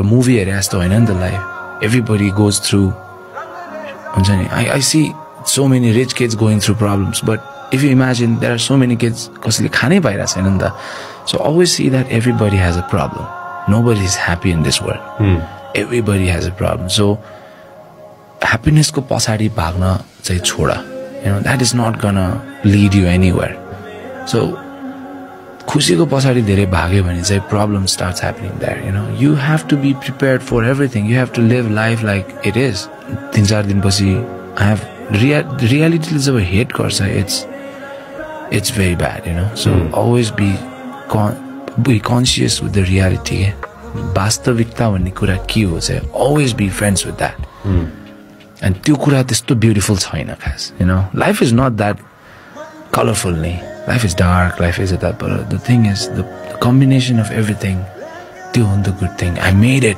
A movie area जस्तो हैन नि त life. Everybody goes through. I see so many rich kids going through problems, but if you imagine there are so many kids कसैले खानै पाइरा छैन नि त. So always see that everybody has a problem. Nobody is happy in this world. Everybody has a problem. So happiness को पछाडी भाग्न चाहिँ छोड. That is not gonna lead you anywhere. So खुसीको पछाडी धेरै भाग्यो भने चाहिँ problem starts happening there. You have to be prepared for everything. You have to live life like it is. 3-4 दिनपछि I have reality job hit गर्छ, it's very bad. So always be conscious with the reality. वास्तविकता भन्ने कुरा के हो चाहिँ always be friends with that. And त्यो कुरा त्यस्तो beautiful छैन खास. Life is not that colorful. Life is dark, life is that, but the thing is the combination of everything, त्यो हो the good thing. I made it.